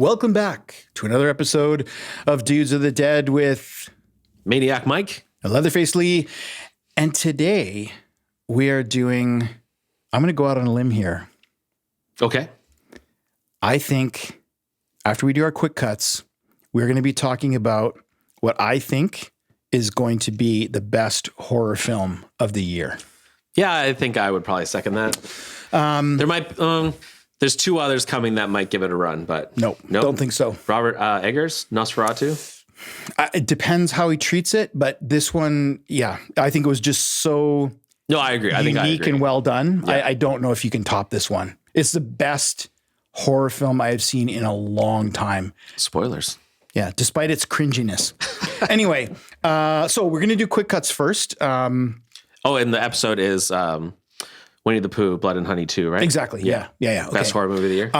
Welcome back to another episode of Dudes of the Dead with Maniac Mike and Leatherface Lee. And today we are doing, I'm going to go out on a limb here. Okay. I think after we do our quick cuts, we're going to be talking about what I think is going to be the best horror film of the year. Yeah, I think I would probably second that. There might, there's two others coming that might give it a run, but Nope. Don't think so. Robert Eggers, Nosferatu. It depends how he treats it, but this one, yeah, I think it was just so No, I agree. I think I unique agree. and well done. Yeah. I don't know if you can top this one. It's the best horror film I have seen in a long time. Spoilers. Yeah, despite its cringiness. Anyway, so we're going to do quick cuts first. And the episode is Winnie the Pooh, Blood and Honey 2, right? Exactly. Yeah. Okay. Best horror movie of the year.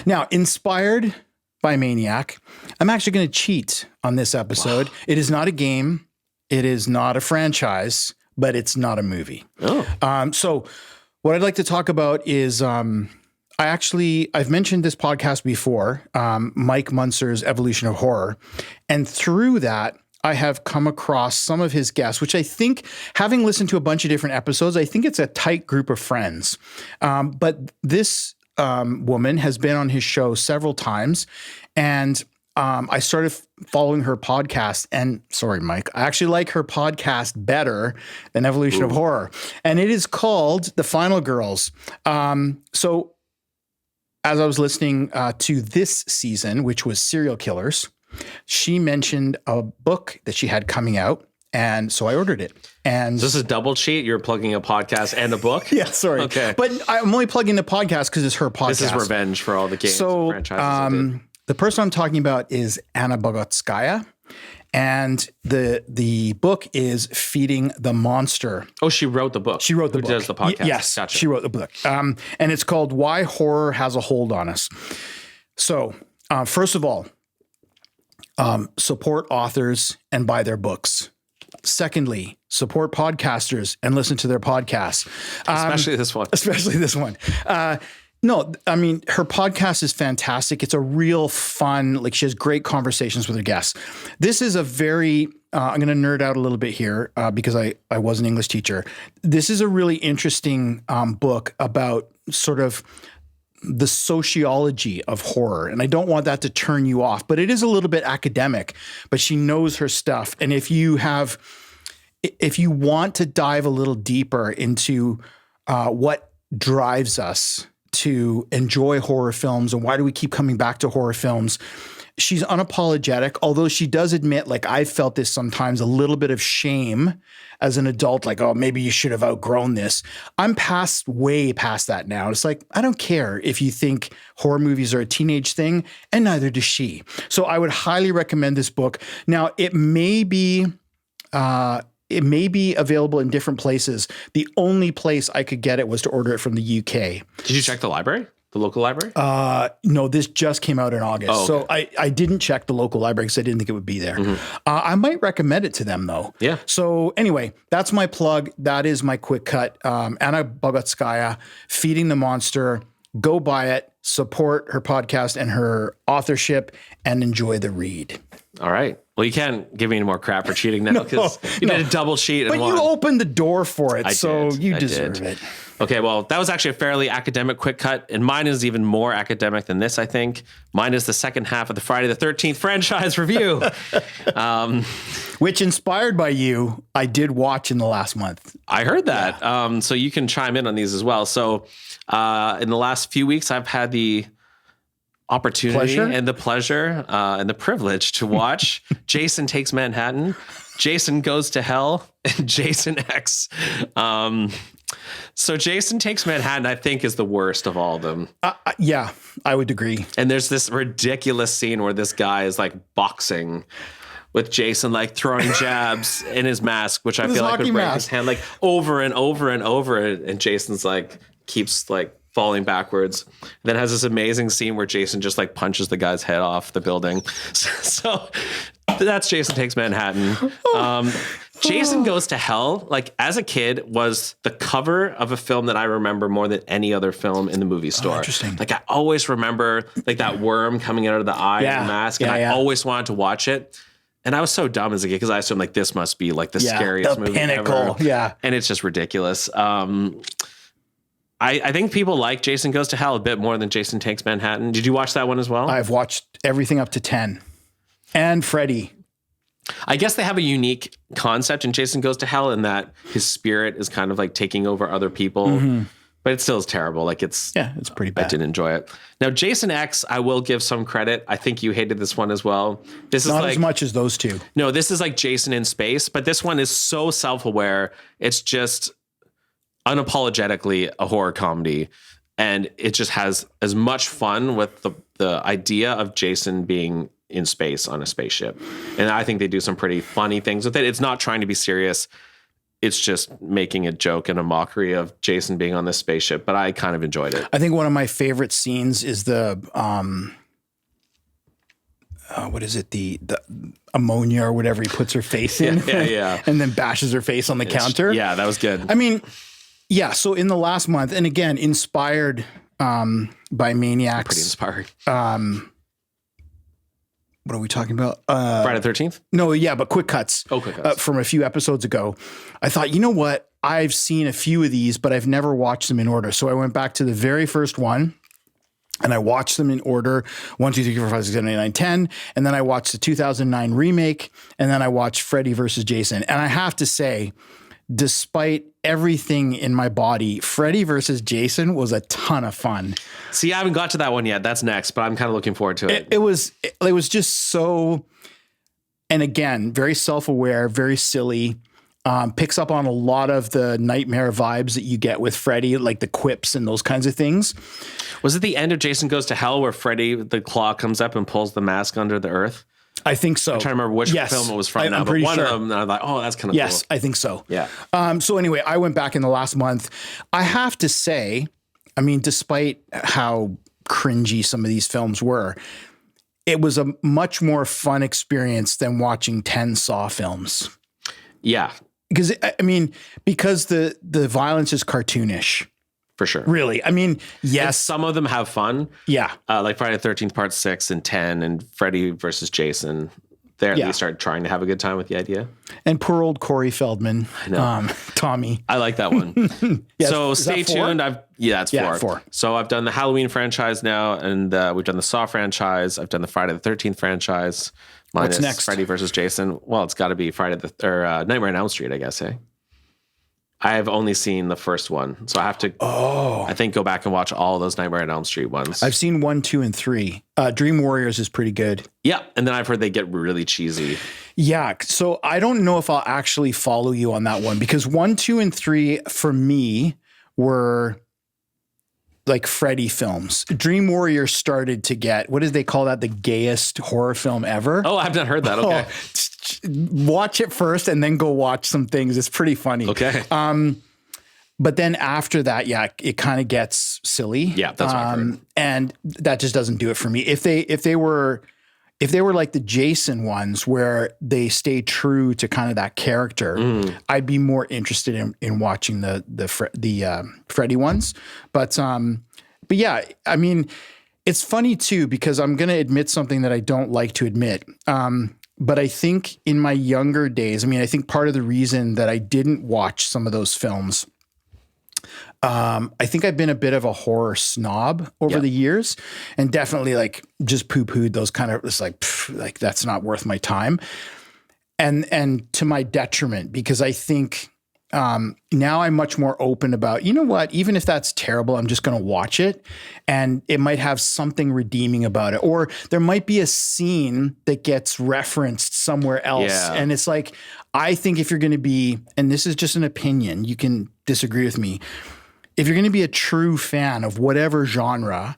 Now, inspired by Maniac, I'm actually going to cheat on this episode. Wow. It is not a game. It is not a franchise, but it's not a movie. Oh. So what I'd like to talk about is I've mentioned this podcast before, Mike Munster's Evolution of Horror. And through that, I have come across some of his guests, which I think, having listened to a bunch of different episodes, I think it's a tight group of friends. But this woman has been on his show several times. And I started following her podcast. And sorry, Mike, I actually like her podcast better than Evolution of Horror. And it is called The Final Girls. So as I was listening to this season, which was Serial Killers, she mentioned a book that she had coming out. And so I ordered it. And Is this a double cheat? You're plugging a podcast and a book? yeah, sorry. Okay. But I'm only plugging the podcast because it's her podcast. This is revenge for all the games and franchises I did. The person I'm talking about is Anna Bogotskaya. And the book is Feeding the Monster. Oh, she wrote the book. She wrote the book. Who does the podcast? Yes, Gotcha. she wrote the book. And it's called Why Horror Has a Hold on Us. So first of all, support authors and buy their books. Secondly, support podcasters and listen to their podcasts. Especially this one. Especially this one. No, I mean, her podcast is fantastic. It's a real fun, like she has great conversations with her guests. This is a very, I'm going to nerd out a little bit here because I was an English teacher. This is a really interesting book about sort of the sociology of horror. And I don't want that to turn you off, but it is a little bit academic, but she knows her stuff. And if you want to dive a little deeper into what drives us to enjoy horror films and why do we keep coming back to horror films, she's unapologetic, although she does admit, like I felt this sometimes, a little bit of shame as an adult, like, oh, maybe you should have outgrown this. I'm way past that now. It's like, I don't care if you think horror movies are a teenage thing, and neither does she. So I would highly recommend this book. Now, it may be available in different places. The only place I could get it was to order it from the UK. Did you check the library? The local library? No, this just came out in August. Oh, okay. So I didn't check the local library because I didn't think it would be there. Mm-hmm. I might recommend it to them though. Yeah. So anyway, that's my plug. That is my quick cut. Anna Bogotskaya, Feeding the Monster. Go buy it, support her podcast and her authorship, and enjoy the read. All right. Well, you can't give me any more crap for cheating now because you did a double cheat. But you opened the door for it, you I deserve did. it. Okay, well, that was actually a fairly academic quick cut, and mine is even more academic than this, I think. Mine is the second half of the Friday the 13th franchise review. Which, inspired by you, I did watch in the last month. I heard that. Yeah. So you can chime in on these as well. So in the last few weeks, I've had the opportunity and the pleasure and the privilege to watch Jason Takes Manhattan, Jason Goes to Hell, and Jason X. So Jason Takes Manhattan, I think, is the worst of all of them. Yeah, I would agree. And there's this ridiculous scene where this guy is like boxing with Jason, like throwing jabs in his mask, which I feel like would break his hand like over and over and over. And Jason's like keeps like falling backwards. And then has this amazing scene where Jason just like punches the guy's head off the building. So that's Jason Takes Manhattan. Jason Goes to Hell, like as a kid, was the cover of a film that I remember more than any other film in the movie store. Interesting. Like I always remember like that worm coming out of the eye and the mask, and I always wanted to watch it. And I was so dumb as a kid because I assumed like this must be like the scariest movie pinnacle. ever. Yeah. And it's just ridiculous. I think people like Jason Goes to Hell a bit more than Jason Takes Manhattan. Did you watch that one as well? I've watched everything up to 10. And Freddy. I guess they have a unique concept in Jason Goes to Hell in that his spirit is kind of like taking over other people. But it still is terrible. Like it's pretty bad. I didn't enjoy it. Now, Jason X, I will give some credit. I think you hated this one as well. This is not like, as much as those two. No, this is like Jason in space, but this one is so self-aware. It's just unapologetically a horror comedy. And it just has as much fun with the idea of Jason being in space on a spaceship. And I think they do some pretty funny things with it. It's not trying to be serious. It's just making a joke and a mockery of Jason being on this spaceship, but I kind of enjoyed it. I think one of my favorite scenes is the what is it? The ammonia or whatever he puts her face in. Yeah. And then bashes her face on the counter. Yeah, that was good. I mean, yeah. So in the last month, and again, inspired by Maniacs. Pretty inspiring. What are we talking about? Friday the 13th? No, yeah, but quick cuts. Oh, quick cuts. From a few episodes ago. I thought, you know what? I've seen a few of these, but I've never watched them in order. So I went back to the very first one and I watched them in order 1, 2, 3, 4, 5, 6, 7, 8, 9, 10. And then I watched the 2009 remake. And then I watched Freddy versus Jason. And I have to say, despite everything in my body, Freddy versus Jason was a ton of fun. See, I haven't got to that one yet. That's next, but I'm kind of looking forward to it. It was just so, and again, very self-aware, very silly. Picks up on a lot of the nightmare vibes that you get with Freddy, like the quips and those kinds of things. Was it the end of Jason Goes to Hell where Freddy, the claw comes up and pulls the mask under the earth? I think so. I'm trying to remember which film it was from now, but one of them, I was like, oh, that's kind of cool. Yes, I think so. Yeah. So anyway, I went back in the last month. I have to say, I mean, despite how cringy some of these films were, it was a much more fun experience than watching 10 Saw films. Yeah. Because the violence is cartoonish. For sure. Really. I mean, yes. And some of them have fun. Yeah. Like Friday the 13th Part 6 and 10 and Freddy versus Jason. They start trying to have a good time with the idea. And poor old Corey Feldman. I know. Tommy. I like that one. So stay tuned. It's 4. 4. So I've done the Halloween franchise now, and we've done the Saw franchise. I've done the Friday the 13th franchise. What's next? Freddy versus Jason. Well, it's got to be Nightmare on Elm Street, I guess, eh? I have only seen the first one, so I have to, I think, go back and watch all those Nightmare on Elm Street ones. I've seen 1, 2, and 3. Dream Warriors is pretty good. Yeah, and then I've heard they get really cheesy. Yeah, so I don't know if I'll actually follow you on that one because 1, 2, and 3 for me were like Freddy films. Dream Warriors started to get, what did they call that? The gayest horror film ever. Oh, I've not heard that. Okay. Watch it first and then go watch some things. It's pretty funny. Okay. But then after that, it kind of gets silly. Yeah, that's what I've heard. And that just doesn't do it for me. If they were like the Jason ones where they stay true to kind of that character, I'd be more interested in watching the Freddy ones. But yeah, I mean, it's funny too because I'm going to admit something that I don't like to admit. But I think in my younger days, I think part of the reason that I didn't watch some of those films, I think I've been a bit of a horror snob over the years and definitely like just poo-pooed those kind of, it's like that's not worth my time. And to my detriment, because I think now I'm much more open about, you know what, even if that's terrible, I'm just going to watch it and it might have something redeeming about it. Or there might be a scene that gets referenced somewhere else. Yeah. And it's like, I think if you're going to be, and this is just an opinion, you can disagree with me. If you're going to be a true fan of whatever genre,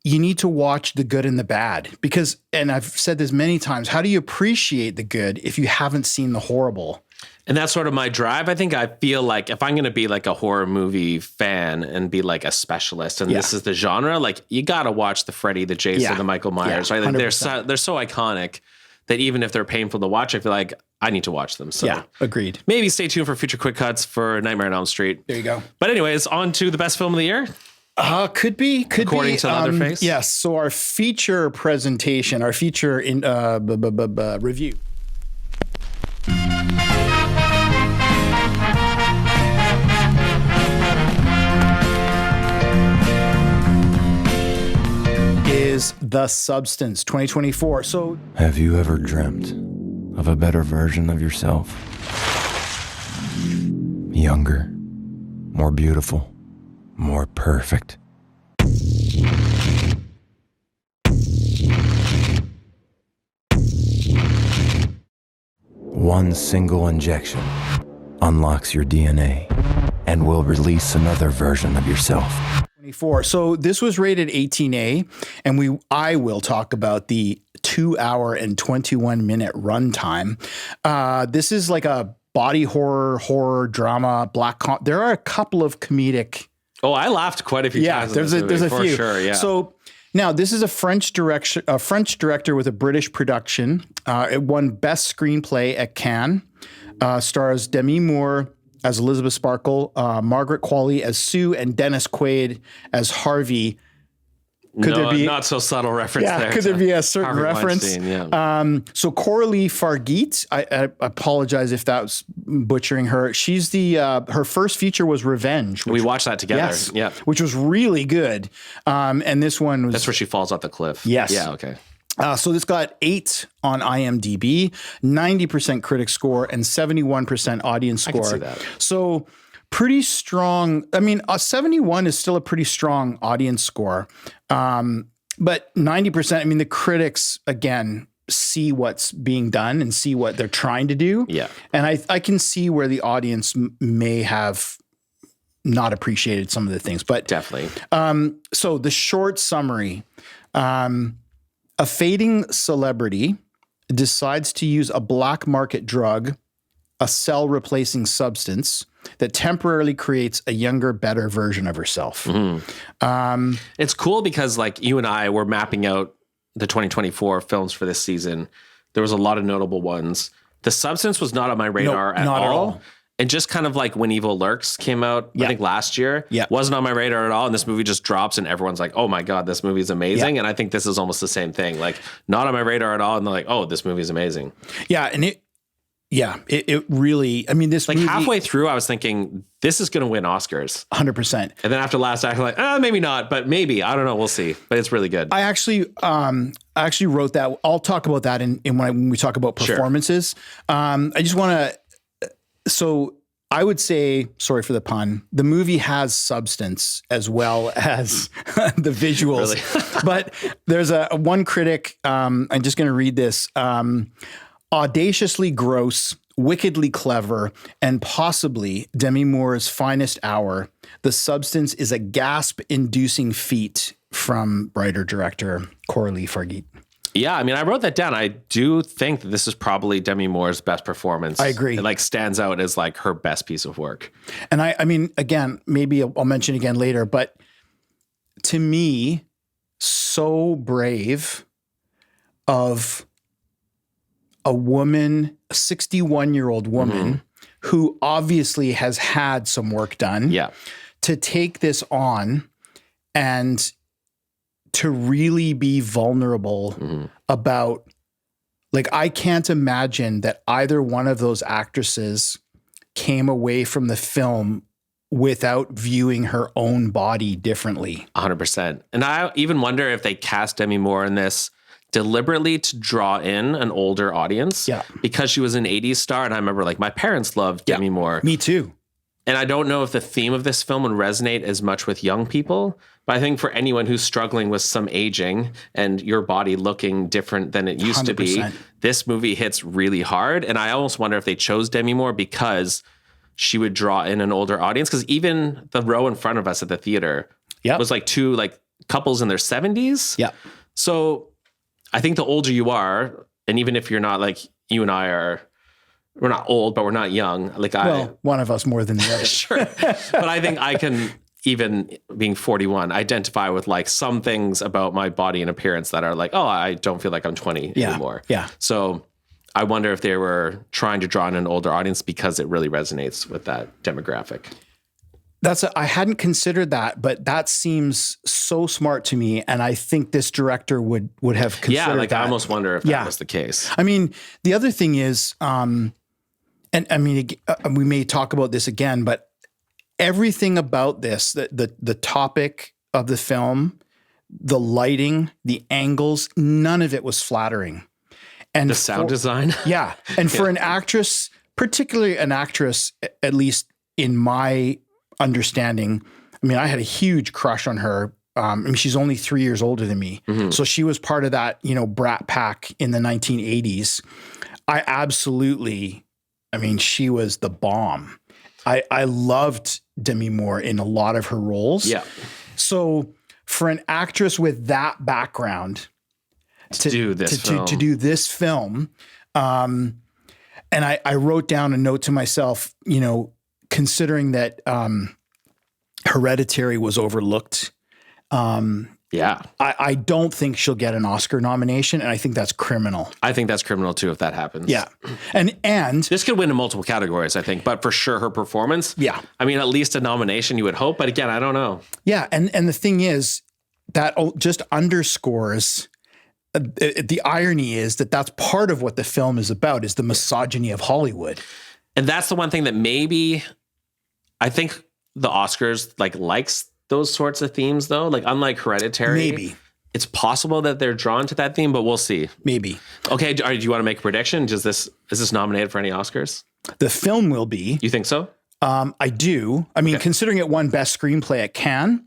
you need to watch the good and the bad because, and I've said this many times, how do you appreciate the good if you haven't seen the horrible? And that's sort of my drive. I think I feel like if I'm going to be like a horror movie fan and be like a specialist and this is the genre, like you got to watch the Freddy, the Jason, the Michael Myers, right? Like they're so iconic that even if they're painful to watch, I feel like I need to watch them. So Yeah, agreed. maybe stay tuned for future quick cuts for Nightmare on Elm Street. There you go. But anyways, on to the best film of the year. Could be. According to Leatherface? Yes. So our feature presentation, our feature in review. Is The Substance 2024. So Have you ever dreamt of a better version of yourself? Younger, more beautiful, more perfect. One single injection unlocks your DNA and will release another version of yourself. 24. So this was rated 18A, and I will talk about the 2 hour and 21 minute runtime. This is like a body horror drama, there are a couple of comedic. Oh, I laughed quite a few times. There's a few. Sure, yeah. So now this is a French director with a British production. It won Best Screenplay at Cannes. Stars Demi Moore as Elizabeth Sparkle, Margaret Qualley as Sue, and Dennis Quaid as Harvey. Could there be not so subtle reference there? Could there be a certain Harvey reference? Weinstein, yeah. So Coralie Fargeet, I apologize if that was butchering her. She's her first feature was Revenge. We watched that together. Yes, yeah, which was really good. And this one was. That's where she falls off the cliff. Yes. Yeah. Okay. So this got 8 on IMDb, 90% critic score, and 71% audience score. I can see that. So pretty strong. I mean, 71 is still a pretty strong audience score. But 90%, I mean, the critics, again, see what's being done and see what they're trying to do. Yeah. And I can see where the audience may have not appreciated some of the things. But definitely. So the short summary, a fading celebrity decides to use a black market drug, a cell-replacing substance that temporarily creates a younger, better version of herself. Mm-hmm. It's cool because like you and I were mapping out the 2024 films for this season. There was a lot of notable ones. The Substance was not on my radar at all. And just kind of like When Evil Lurks came out, I think last year, wasn't on my radar at all. And this movie just drops and everyone's like, oh my God, this movie is amazing. And I think this is almost the same thing. Like not on my radar at all. And they're like, oh, this movie is amazing. Yeah. And it really, I mean, this like movie, halfway through, I was thinking this is going to win Oscars. 100%. And then after last act, I'm like, maybe not, but maybe, I don't know. We'll see, but it's really good. I actually wrote that. I'll talk about that when we talk about performances. Sure. I just want to, so I would say, sorry for the pun, the movie has substance as well as the visuals. Really? But there's one critic, I'm just going to read this, audaciously gross, wickedly clever, and possibly Demi Moore's finest hour, The Substance is a gasp-inducing feat from writer-director Coralie Fargeet. Yeah, I mean, I wrote that down. I do think that this is probably Demi Moore's best performance. I agree. It like stands out as like her best piece of work. And I mean, again, maybe I'll mention again later, but to me, so brave of a woman, a 61-year-old woman who obviously has had some work done. Yeah. To take this on and to really be vulnerable about, like, I can't imagine that either one of those actresses came away from the film without viewing her own body differently. 100%. And I even wonder if they cast Demi Moore in this deliberately to draw in an older audience. Yeah. Because she was an 80s star. And I remember like my parents loved Demi Moore. Me too. And I don't know if the theme of this film would resonate as much with young people, but I think for anyone who's struggling with some aging and your body looking different than it used 100%. To be, this movie hits really hard. And I almost wonder if they chose Demi Moore because she would draw in an older audience. Because even the row in front of us at the theater was like two like couples in their 70s. Yeah. So I think the older you are, and even if you're not like you and I are, we're not old, but we're not young. Like one of us more than the other. Sure. But I think I can, even being 41, identify with like some things about my body and appearance that are like, oh, I don't feel like I'm 20 anymore. Yeah. So I wonder if they were trying to draw in an older audience because it really resonates with that demographic. I hadn't considered that, but that seems so smart to me. And I think this director would have considered that. I almost wonder if that was the case. I mean, the other thing is, and I mean, we may talk about this again, but everything about this, the topic of the film, the lighting, the angles, none of it was flattering. And the sound design. Yeah. And for an actress, particularly an actress, at least in my understanding, I mean, I had a huge crush on her. I mean, she's only 3 years older than me. Mm-hmm. So she was part of that, brat pack in the 1980s. I mean, she was the bomb. I loved Demi Moore in a lot of her roles. Yeah. So for an actress with that background to do this film, and I wrote down a note to myself, considering that Hereditary was overlooked. I don't think she'll get an Oscar nomination, and I think that's criminal. I think that's criminal too if that happens. Yeah. And this could win in multiple categories, I think, but for sure her performance. Yeah. I mean, at least a nomination you would hope, but again, I don't know. Yeah, and the thing is that just underscores the irony is that that's part of what the film is about, is the misogyny of Hollywood. And that's the one thing that maybe I think the Oscars likes those sorts of themes, though. Like, unlike Hereditary, maybe it's possible that they're drawn to that theme, but we'll see. Maybe. Okay, do you want to make a prediction? Is this nominated for any Oscars? The film will be. You think so? I do. I mean, considering it won Best Screenplay at Cannes,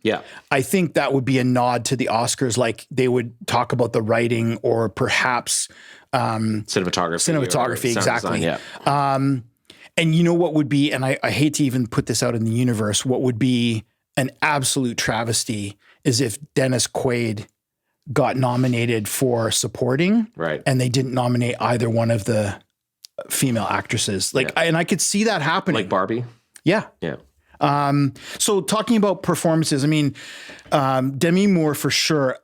I think that would be a nod to the Oscars. Like, they would talk about the writing or perhaps cinematography, exactly. Design, yeah. And you know what would be, and I hate to even put this out in the universe, what would be an absolute travesty is if Dennis Quaid got nominated for supporting, right? And they didn't nominate either one of the female actresses. And I could see that happening. Like Barbie? Yeah. Yeah. So talking about performances, I mean, Demi Moore for sure,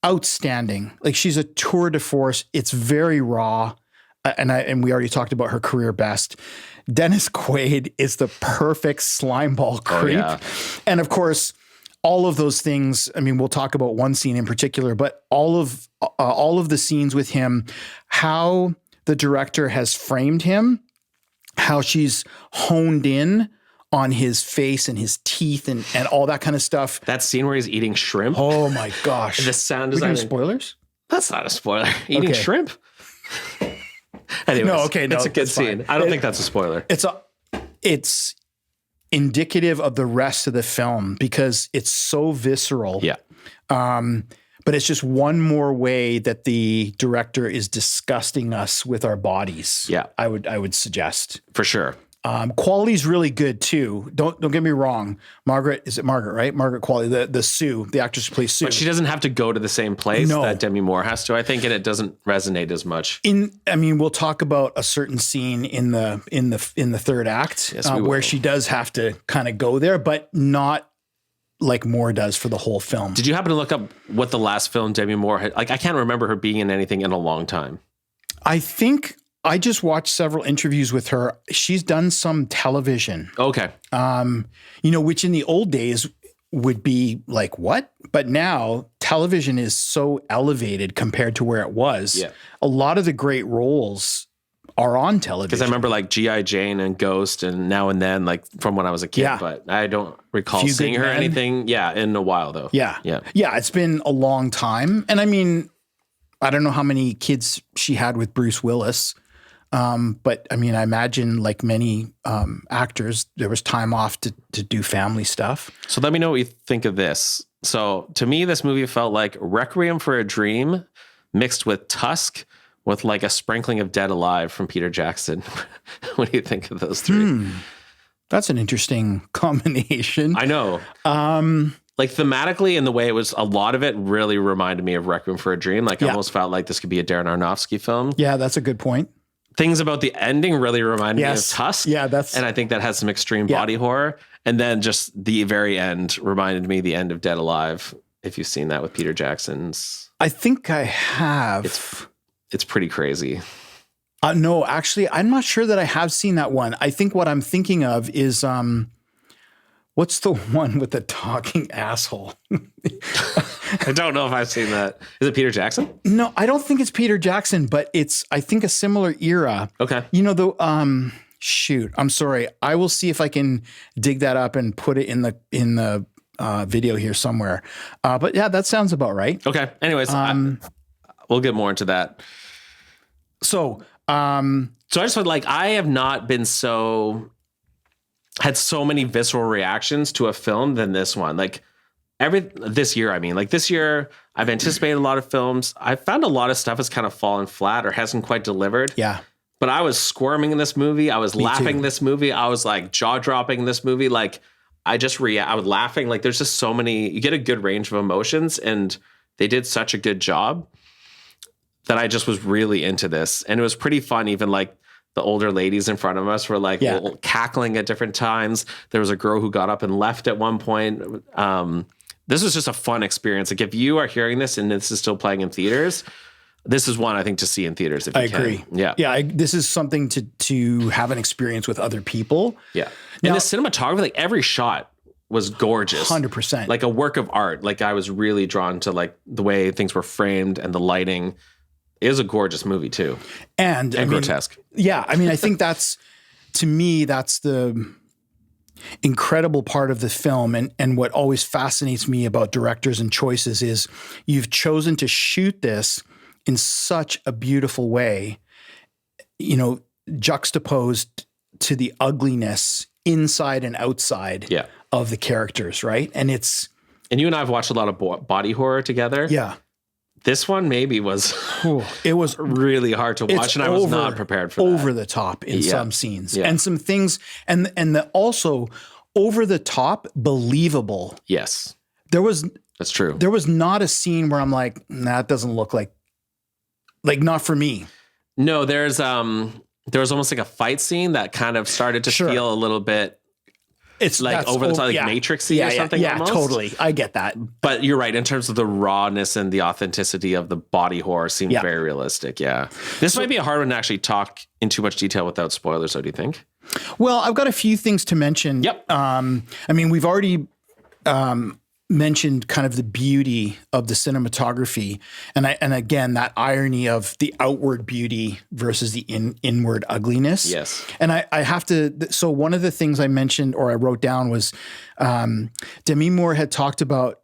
outstanding. Like, she's a tour de force. It's very raw. And we already talked about her career best. Dennis Quaid is the perfect slimeball creep. Oh, yeah. And of course, all of those things, I mean, we'll talk about one scene in particular, but all of the scenes with him, how the director has framed him, how she's honed in on his face and his teeth and all that kind of stuff. That scene where he's eating shrimp. Oh my gosh. The sound design. Spoilers? That's not a spoiler. Eating shrimp? Anyways, it's a good scene. Fine. I don't think that's a spoiler. It's indicative of the rest of the film because it's so visceral. Yeah. But it's just one more way that the director is disgusting us with our bodies. Yeah. I would suggest. For sure. Quality's really good too. Don't get me wrong. Margaret, right? Margaret Qualley, the Sue, the actress who plays Sue. But she doesn't have to go to the same place that Demi Moore has to, I think, and it doesn't resonate as much. We'll talk about a certain scene in the third act where she does have to kind of go there, but not like Moore does for the whole film. Did you happen to look up what the last film Demi Moore had? Like, I can't remember her being in anything in a long time. I think I just watched several interviews with her. She's done some television. Okay. Which in the old days would be like, what? But now television is so elevated compared to where it was. Yeah. A lot of the great roles are on television. Because I remember like G.I. Jane and Ghost and Now and Then, like from when I was a kid, but I don't recall seeing her anything. Yeah. In a while though. Yeah. Yeah. Yeah. It's been a long time. And I mean, I don't know how many kids she had with Bruce Willis. But I mean, I imagine like many actors, there was time off to do family stuff. So let me know what you think of this. So to me, this movie felt like Requiem for a Dream mixed with Tusk with like a sprinkling of Dead Alive from Peter Jackson. What do you think of those three? That's an interesting combination. I know. Like thematically and the way it was, a lot of it really reminded me of Requiem for a Dream. Like I almost felt like this could be a Darren Aronofsky film. Yeah, that's a good point. Things about the ending really reminded me of Tusk. Yeah, and I think that has some extreme body horror. And then just the very end reminded me the end of Dead Alive. If you've seen that with Peter Jackson's, I think I have. It's pretty crazy. No, actually, I'm not sure that I have seen that one. I think what I'm thinking of is what's the one with the talking asshole? I don't know if I've seen that. Is it Peter Jackson? No, I don't think it's Peter Jackson, but it's, I think, a similar era. Okay. You know, shoot, I'm sorry. I will see if I can dig that up and put it in the video here somewhere. But yeah, that sounds about right. Okay. Anyways, we'll get more into that. So I just felt like I have not been had so many visceral reactions to a film than this one. Like this year, I've anticipated a lot of films. I found a lot of stuff has kind of fallen flat or hasn't quite delivered. Yeah. But I was squirming in this movie. I was laughing in this movie. I was like jaw dropping in this movie. Like I was laughing. Like there's just so many, you get a good range of emotions, and they did such a good job that I just was really into this. And it was pretty fun. Even like the older ladies in front of us were like cackling at different times. There was a girl who got up and left at one point. This was just a fun experience. Like if you are hearing this and this is still playing in theaters, this is one I think to see in theaters. If you can. Agree. Yeah. Yeah. This is something to have an experience with other people. Yeah. And the cinematography, like every shot was gorgeous. 100%. Like a work of art. Like I was really drawn to like the way things were framed and the lighting. It is a gorgeous movie too. And grotesque. Yeah. I mean, I think to me, that's the incredible part of the film. And what always fascinates me about directors and choices is you've chosen to shoot this in such a beautiful way, you know, juxtaposed to the ugliness inside and outside of the characters, right? And you and I have watched a lot of body horror together. Yeah. This one maybe was it was really hard to watch, and I was not prepared for that. Over the top in some scenes and some things, and also over the top believable. Yes, that's true. There was not a scene where I'm like, nah, it doesn't look like not for me. No, there was almost like a fight scene that kind of started to feel a little bit. It's like over the top, like Matrix-y or something. Yeah, almost. Totally. I get that. But you're right. In terms of the rawness and the authenticity of the body horror seemed very realistic. Yeah. This might be a hard one to actually talk in too much detail without spoilers, though, do you think? Well, I've got a few things to mention. Yep. I mean, we've already mentioned kind of the beauty of the cinematography, and again that irony of the outward beauty versus the inward ugliness. Yes. And I have to. So one of the things I mentioned or I wrote down was Demi Moore had talked about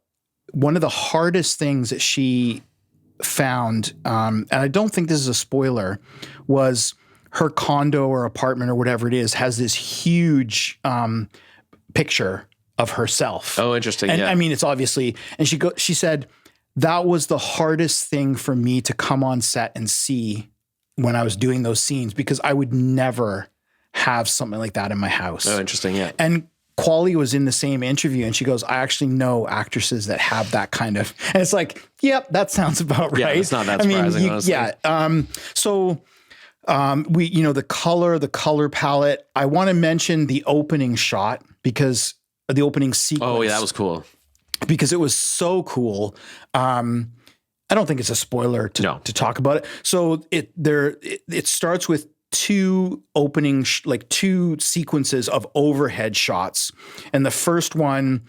one of the hardest things that she found, and I don't think this is a spoiler, was her condo or apartment or whatever it is has this huge picture of herself. Oh, interesting. And yeah. I mean, it's obviously, and she said, that was the hardest thing for me to come on set and see when I was doing those scenes, because I would never have something like that in my house. Oh, interesting. Yeah. And Quali was in the same interview and she goes, I actually know actresses that have that kind of, and it's like, yep, that sounds about right. Yeah, it's not that surprising, honestly. Yeah. The color palette, I want to mention the opening shot because the opening sequence. Oh yeah, that was cool. Because it was so cool. I don't think it's a spoiler to talk about it. So it starts with two two sequences of overhead shots, and the first one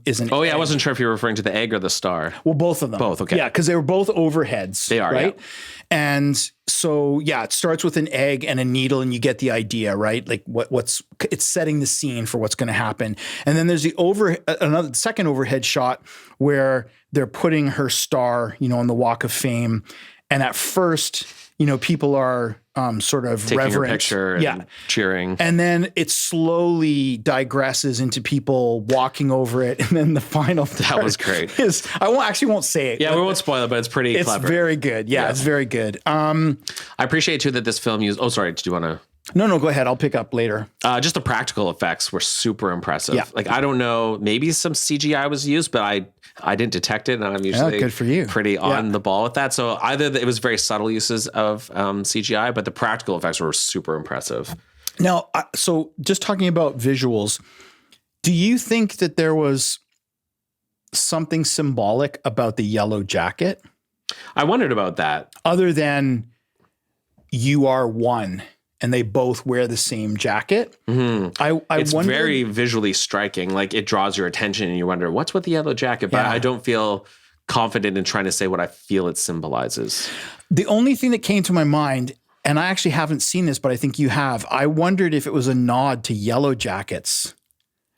is an. Oh yeah, egg. I wasn't sure if you were referring to the egg or the star. Well, both of them. Both. Okay. Yeah, because they were both overheads. They are right. Yeah. And so it starts with an egg and a needle, and you get the idea, right? Like it's setting the scene for what's going to happen. And then there's another second overhead shot where they're putting her star, on the Walk of Fame, and at first, people are sort of taking reverent. Her picture and cheering. And then it slowly digresses into people walking over it. And then the final that was great. I won't say it. Yeah, we won't spoil it, but it's pretty clever. It's very good. Yeah, it's very good. I appreciate too that this film used, sorry, did you want to? No, go ahead. I'll pick up later. Just the practical effects were super impressive. Yeah. Like, I don't know, maybe some CGI was used, but I didn't detect it. And I'm usually good for you. Pretty on the ball with that. So either it was very subtle uses of CGI, but the practical effects were super impressive. Now, so just talking about visuals, do you think that there was something symbolic about the yellow jacket? I wondered about that. Other than "You are one," and they both wear the same jacket. It's wonder, very visually striking. Like it draws your attention and you wonder, what's with the yellow jacket? But I don't feel confident in trying to say what I feel it symbolizes. The only thing that came to my mind, and I actually haven't seen this, but I think you have, I wondered if it was a nod to Yellow Jackets.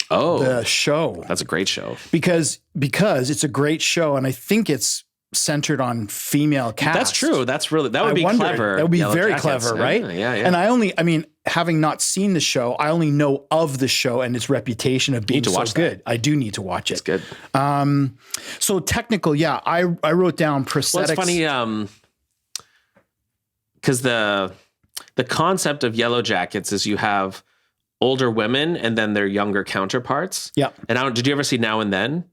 Oh, the show. That's a great show. Because it's a great show, and I think it's centered on female cast. That's true. That would be clever. That would be Yellow very Jackets. clever, right? Yeah. And having not seen the show, I only know of the show and its reputation of being so good. I do need to watch it. It's good. So technical, yeah. I wrote down prosthetics. Well, it's funny because the concept of Yellow Jackets is you have older women and then their younger counterparts. Yeah. And did you ever see Now and Then?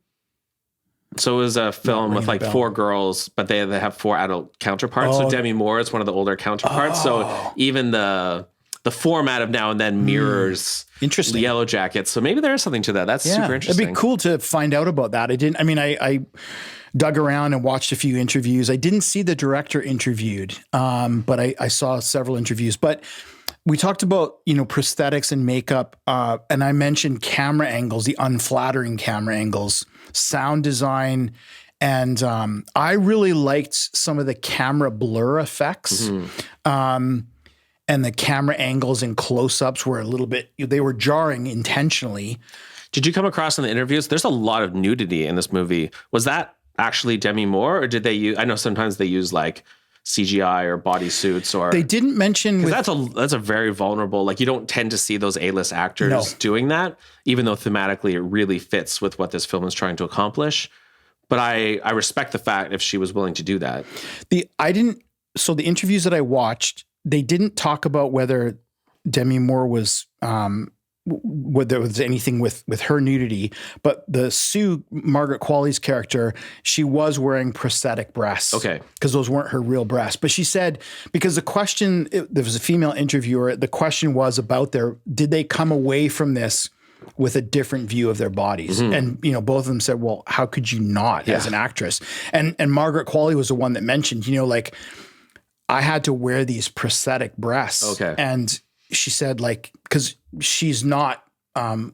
So it was a film with like 4 girls, but they have 4 adult counterparts. So Demi Moore is one of the older counterparts. So even the format of Now and Then mirrors the Yellow Jackets. So maybe there is something to that. That's super interesting. It'd be cool to find out about that. I dug around and watched a few interviews. I didn't see the director interviewed, but I saw several interviews. But we talked about, prosthetics and makeup, and I mentioned camera angles, the unflattering camera angles, sound design, and I really liked some of the camera blur effects. And the camera angles and close-ups were they were jarring intentionally. Did you come across in the interviews? There's a lot of nudity in this movie. Was that actually Demi Moore, or did they use, I know sometimes they use like CGI or bodysuits, or they didn't mention that's a very vulnerable, like you don't tend to see those A-list actors doing that, even though thematically it really fits with what this film is trying to accomplish. But I respect the fact if she was willing to do that. So the interviews that I watched, they didn't talk about whether Demi Moore was whether there was anything with her nudity, but the Sue, Margaret Qualley's character, she was wearing prosthetic breasts. Okay. Because those weren't her real breasts. But she said, because there was a female interviewer, the question was about did they come away from this with a different view of their bodies? And, both of them said, well, how could you not as an actress? And Margaret Qualley was the one that mentioned, I had to wear these prosthetic breasts. Okay. And she said, because she's not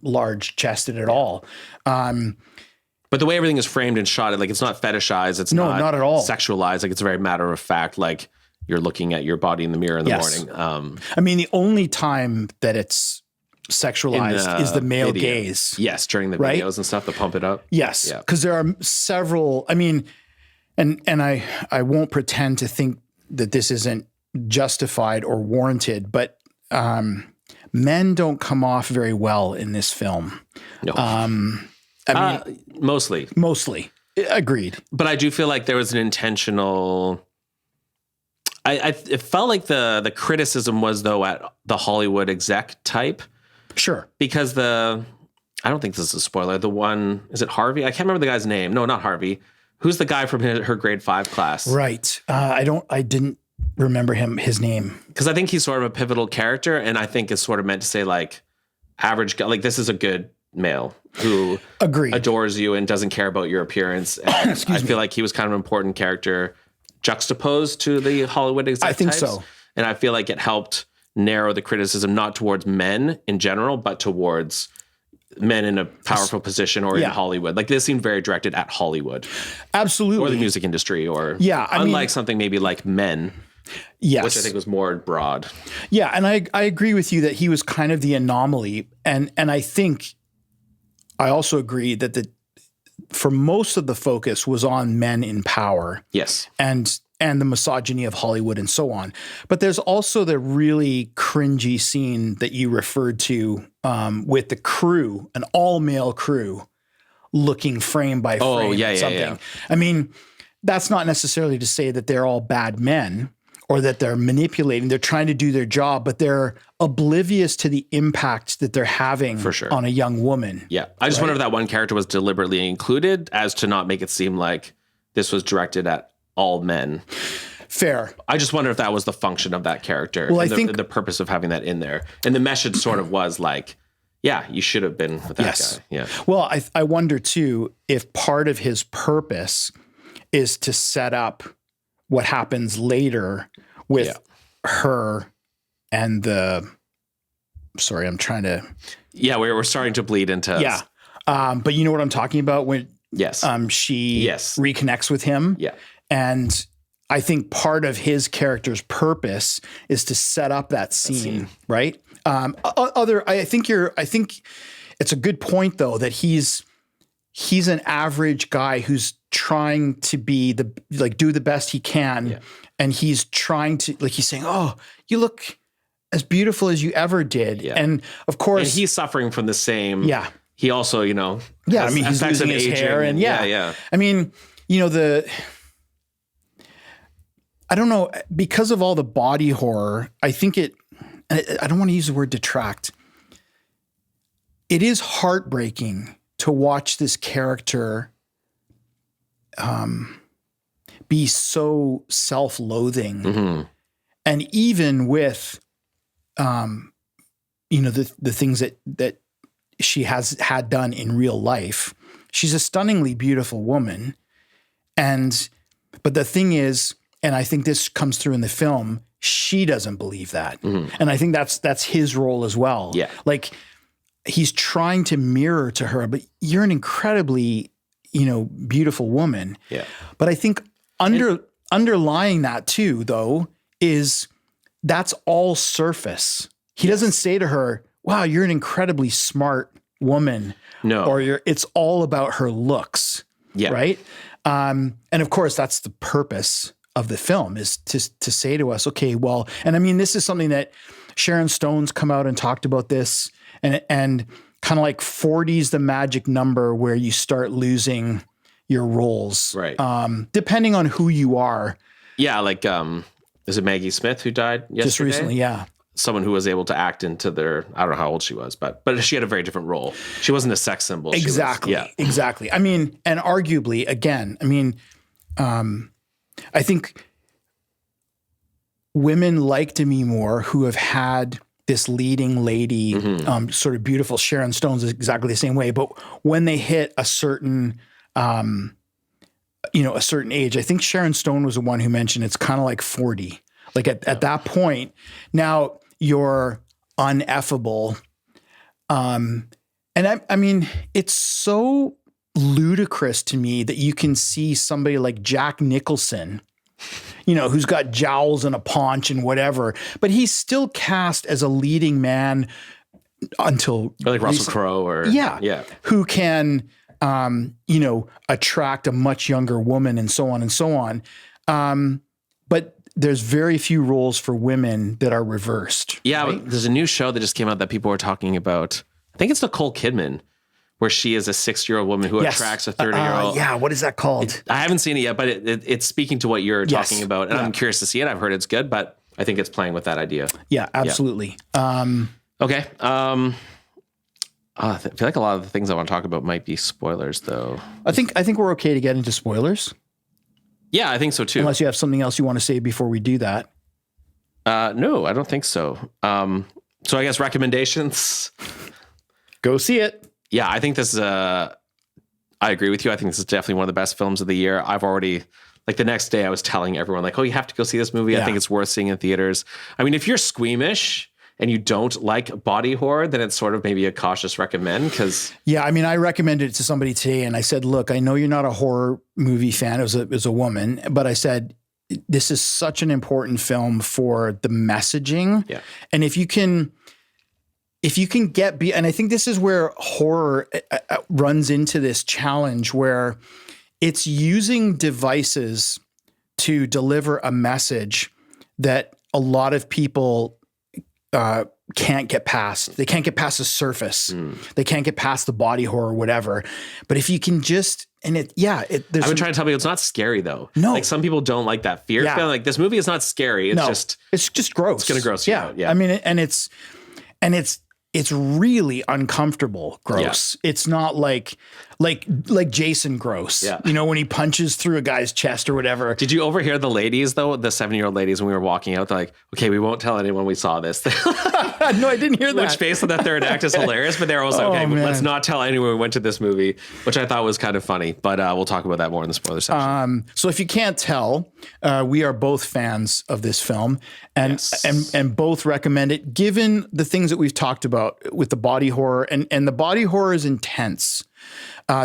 large chested at all. But the way everything is framed and shot, it's not fetishized. It's not at all sexualized. It's very matter of fact. Like you're looking at your body in the mirror in the morning. The only time that it's sexualized is the male gaze. Yes. During the videos and stuff to pump it up. Yes. Because there are several, and I won't pretend to think that this isn't justified or warranted, but men don't come off very well in this film. No. Mostly. Agreed. But I do feel like there was an intentional. It felt like the criticism was though at the Hollywood exec type. Sure. Because I don't think this is a spoiler. The one, is it Harvey? I can't remember the guy's name. No, not Harvey. Who's the guy from her grade 5 class? Right. I didn't remember his name. Because I think he's sort of a pivotal character, and I think it's sort of meant to say average guy, this is a good male who adores you and doesn't care about your appearance. And I feel like he was kind of an important character juxtaposed to the Hollywood exec I think types. so. And I feel like it helped narrow the criticism not towards men in general, but towards men in a powerful position or in Hollywood. This seemed very directed at Hollywood. Absolutely. Or the music industry, or unlike something maybe like Men. Yes. Which I think was more broad. Yeah. And I agree with you that he was kind of the anomaly. And I think I also agree that for most of the focus was on men in power. Yes. And the misogyny of Hollywood and so on. But there's also the really cringy scene that you referred to with the crew, an all-male crew, looking frame by frame at something. Yeah. That's not necessarily to say that they're all bad men or that they're manipulating. They're trying to do their job, but they're oblivious to the impact that they're having on a young woman. Yeah. I just wonder if that one character was deliberately included as to not make it seem like this was directed at all men. Fair. I just wonder if that was the function of that character. Well, and I think the purpose of having that in there. And the message sort of was you should have been with that guy. Yeah. Well, I wonder too, if part of his purpose is to set up what happens later with her and sorry, I'm trying to. Yeah, we're starting to bleed into. Yeah. But you know what I'm talking about when yes, she yes. reconnects with him. Yeah. And I think part of his character's purpose is to set up that scene. Right? I think it's a good point though that he's an average guy who's trying to be do the best he can. Yeah. And he's trying to, like, he's saying, "Oh, you look as beautiful as you ever did." Yeah. And of course, and he's suffering from the same. Yeah. He also, you know, yeah. I mean, he's losing his hair, and yeah. I mean, you know, I don't know, because of all the body horror, I think I don't want to use the word detract. It is heartbreaking to watch this character be so self-loathing. Mm-hmm. And even with, you know, the things that she has had done in real life, she's a stunningly beautiful woman. But the thing is, and I think this comes through in the film, she doesn't believe that. Mm-hmm. And I think that's his role as well. Yeah. Like, he's trying to mirror to her, but you're an incredibly, you know, beautiful woman. Yeah. But I think underlying that too, though, is that's all surface. He doesn't say to her, "Wow, you're an incredibly smart woman." No. Or it's all about her looks. Yeah. Right. And of course, that's the purpose of the film, is to say to us, okay, well, and I mean, this is something that Sharon Stone's come out and talked about this, and kind of like 40 is the magic number where you start losing your roles. Right. Depending on who you are. Yeah. Like, is it Maggie Smith who died yesterday? Just recently. Yeah. Someone who was able to act into I don't know how old she was, but she had a very different role. She wasn't a sex symbol. Exactly. Exactly. I mean, and arguably, again, I mean, I think women like Demi Moore who have had this leading lady, sort of beautiful. Sharon Stone's exactly the same way, but when they hit a certain, you know, a certain age, I think Sharon Stone was the one who mentioned it's kind of like 40. Like at that point, now you're uneffable. And I mean, it's so ludicrous to me that you can see somebody like Jack Nicholson, you know, who's got jowls and a paunch and whatever, but he's still cast as a leading man until or like Russell Crowe or who can, you know, attract a much younger woman and so on and so on. But there's very few roles for women that are reversed. Yeah. Right? There's a new show that just came out that people were talking about. I think it's Nicole Kidman, where she is a 60-year-old woman who attracts a 30-year-old. Yeah. What is that called? I haven't seen it yet, but it's speaking to what you're talking about. And I'm curious to see it. I've heard it's good, but I think it's playing with that idea. Yeah, absolutely. Okay. I feel like a lot of the things I want to talk about might be spoilers, though. I think we're okay to get into spoilers. Yeah, I think so too. Unless you have something else you want to say before we do that. No, I don't think so. So I guess recommendations. Go see it. Yeah, I think this is I agree with you. I think this is definitely one of the best films of the year. I've already, like, the next day I was telling everyone, like, oh, you have to go see this movie. Yeah. I think it's worth seeing in theaters. I mean, if you're squeamish and you don't like body horror, then it's sort of maybe a cautious recommend, because I mean, I recommended it to somebody today and I said, look, I know you're not a horror movie fan. It was a woman, but I said, this is such an important film for the messaging. Yeah. And if you can get, and I think this is where horror runs into this challenge where it's using devices to deliver a message that a lot of people can't get past. They can't get past the surface. They can't get past the body horror, whatever. But if you can just, and I've been trying to tell people it's not scary though. No. Like, some people don't like that fear. Yeah. Like, this movie is not scary. It's just gross. It's going to gross you out. Yeah. I mean, and it's really uncomfortable gross. Yeah. It's not like, like Jason gross. Yeah. You know, when he punches through a guy's chest or whatever. Did you overhear the ladies though? The 7-year-old ladies when we were walking out, they're like, "Okay, we won't tell anyone we saw this." No, I didn't hear that. Which based on the third act is hilarious, but they were also like, "Okay, man. let's not tell anyone we went to this movie," which I thought was kind of funny. But we'll talk about that more in the spoiler section. So if you can't tell, we are both fans of this film and both recommend it, given the things that we've talked about with the body horror, and the body horror is intense.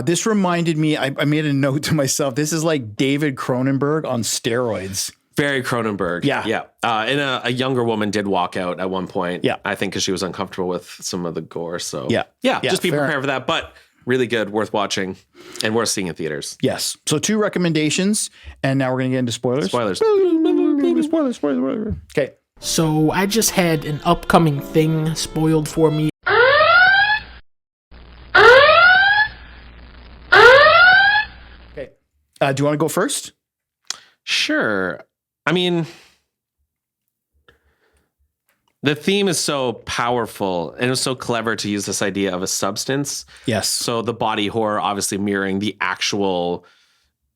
This reminded me, I made a note to myself, this is like David Cronenberg on steroids. Very Cronenberg. Yeah. And a younger woman did walk out at one point. Yeah. I think because she was uncomfortable with some of the gore. So Yeah, just be fair. prepared for that. But really good, worth watching, and worth seeing in theaters. Yes. So 2 recommendations, and now we're going to get into spoilers. Spoilers. Spoilers. Okay. So I just had an upcoming thing spoiled for me. Okay. Do you want to go first? Sure. I mean, the theme is so powerful, and it was so clever to use this idea of a substance. Yes. So the body horror obviously mirroring the actual